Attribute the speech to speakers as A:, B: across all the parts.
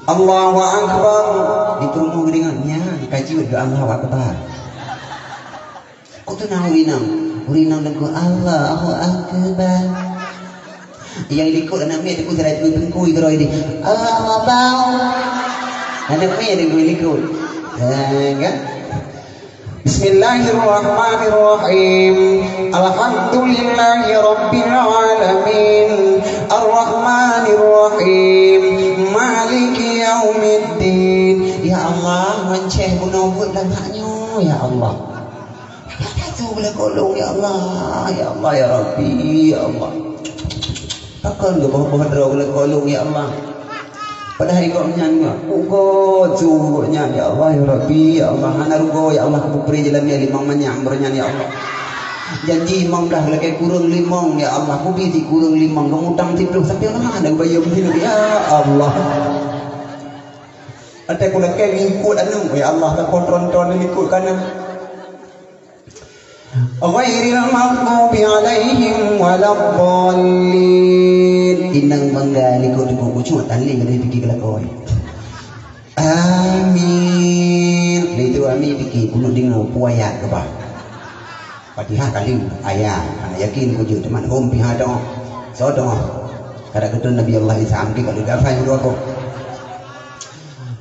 A: Allahu Akbar. Diturunkan dengannya kaji doa Allahu Akbar. Kau tu nak urinang dan ku Allahu Akbar. Yang ikut anak mi aku serai tu tengkui terus ini. Allahu Akbar. Anak mi ada ku ikut. Kan? Bismillahirrahmanirrahim. Alhamdulillahi rabbil alamin. Ar-Rahmanirrahim. Maliki yaumiddin. Ya Allah, manceh bunawut langaknya ya Allah. Itu boleh kolong ya Allah, ya Allah ya Rabbi, ya Allah. Takkan ke bawah draw boleh kolong ya Allah. Pada hari kau nyanyi, ugo cunya ya Allah ya Rabbi, ya Allah. Hana rugo ya Allah kubri jalan ya limang manyang bernyanyi ya Allah. Janji imam dah lagi kurang limang ya Allah. Kubi di kurang limang kemutang tidur sampai mana ada bayar begini ya Allah. Ada pula kayak ngikut anu ya Allah tak kontrol ngikut kanan. Ghairil maghdubi alaihim waladdallin. Inang manggali ko di buku cuma tali kada fikir kelakoi. Amin. Itu amin fikir kuno dengar puayat ke bah. Fatihah kali ayat. Ana yakin ko je teman hom pihak dong. So dong. Kada ketun Nabi Allah Isa amki kalau dafa yang ko.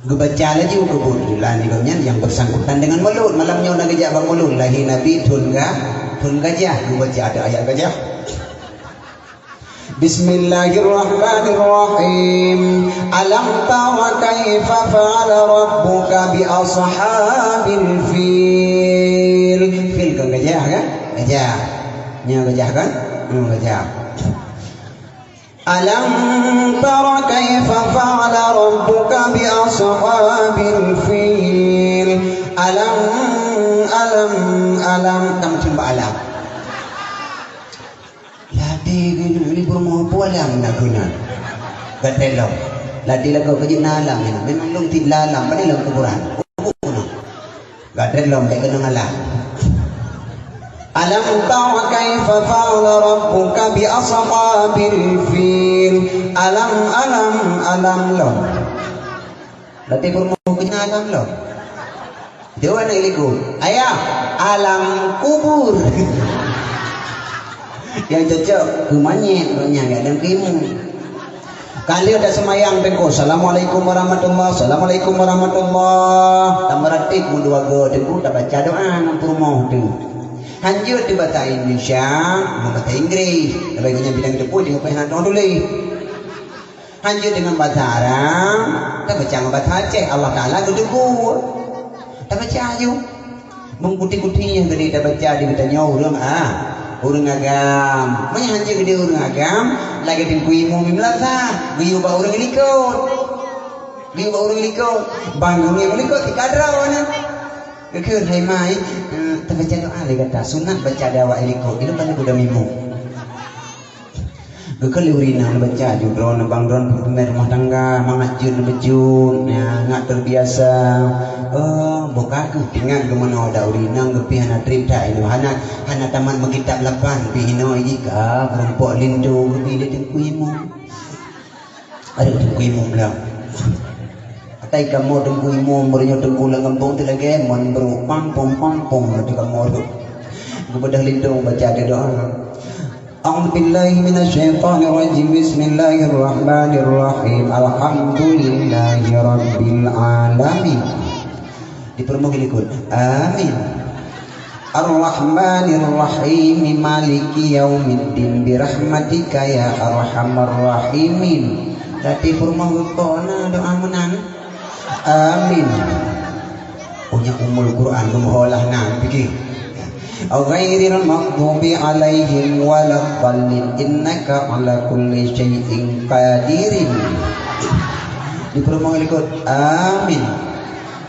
A: Gue baca lagi kebetulan yang bersangkutan dengan mulut malamnya nak gajah bang mulut lahi Nabi tun gajah gue baca ada ayat gajah. Bismillahirrahmanirrahim. Alam tara kaifa fa'ala rabbuka bi ashabil fil. Fil kan gajah kan? Gajah. Nya gajah kan? Gajah. Alam tara kaifa fa'ala rabbuka bi ashabil fil. Alam tam cumba alam. Ladi gini bermau alam nak guna. Gatelau. Ladi lagu kaji alam ni. Memang long tin alam pada dalam kuburan. Gatelau tak kena alam. Alam tara kaifa fa'ala rabbuka bi ashabil fil. Alam lo. Lati bermau kena alam lo. Dewa nak ikut. Ayah, alam kubur. Yang cocok kumanya enggak ada kimu. Kali ada semayang tengko. Assalamualaikum warahmatullahi. Assalamualaikum warahmatullahi. Tamaratik mu dua go tengko tak baca doa ngampur mau tu. Hanjur di bahasa Indonesia, bahasa Inggris. Tapi punya bidang depu dengan pihak dulu. Hanjur dengan bahasa Arab, tak baca bahasa Aceh. Allah Taala kedepu. Tak baca aja. Mengkuti-kuti yang gede tak baca di bertanya orang orang agam. Mana hanjur gede orang agam, lagi di kuimu mimlasa, guyu ba orang likut. Guyu ba orang likut. Bangunnya likut dikadraw ana. Kekir hai mai terbaca doa le kata sunat baca dawa iliko itu kan udah mimu. Gekal urina baca judron bang dron pemain rumah tangga mangajun bejun ya ngak terbiasa. Buka ke tinggal ke mana ada urina gepi hana tripta itu hana taman mekitab lapan pihino jika perempuan lindu gepi dia tengkuimu. Ada tengkuimu belah. Tai kamu tengku imu bernyo tengku langembung tu lagi mon berupang pom nanti kamu tu kepada lindung baca doa. A'udzu billahi minasyaitonir rajim. Bismillahirrahmanirrahim. Alhamdulillahi rabbil alamin. Dipermuji ikut. Amin. Ar-Rahmanir-Rahim. Maliki yaumiddin birahmatika ya arhamar rahimin. Tadi permohonan doa menang. Amin. Punya umul Quran kemoholah nang fikir. Ghairil maghdubi alaihim waladdallin innaka ala kulli syai'in qadirin. Dipermohon ikut. Amin.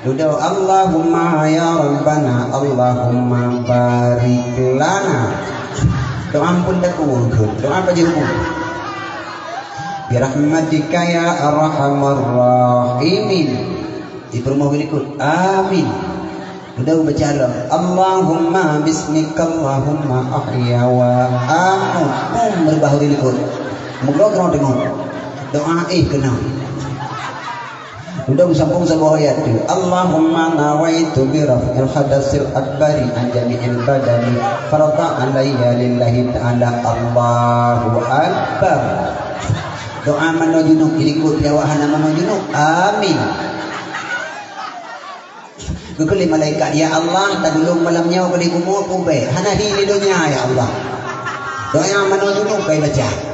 A: Doa Allahumma ya Rabbana Allahumma barik lana. Doa pun dah kubur. Doa apa je kubur? Birahmatika ya arhamar rahimin. Dipermohon ikut. Amin. Udah baca Allahumma bismika Allahumma ahya wa amut. Berbahuri ikut. Moga kau dengar. Doa kena. Udah sambung sebuah ayat itu. Allahumma nawaitu bi raf'il hadatsil akbari an jami'il badani farata alayya lillahi ta'ala Allahu akbar. Doa manojunuk ilikut ya wahana manojunuk. Amin. Kekali malaikat ya Allah tagulung malamnya beli kumur kube. Hana hili dunia ya Allah. Doa manojunuk kay baca.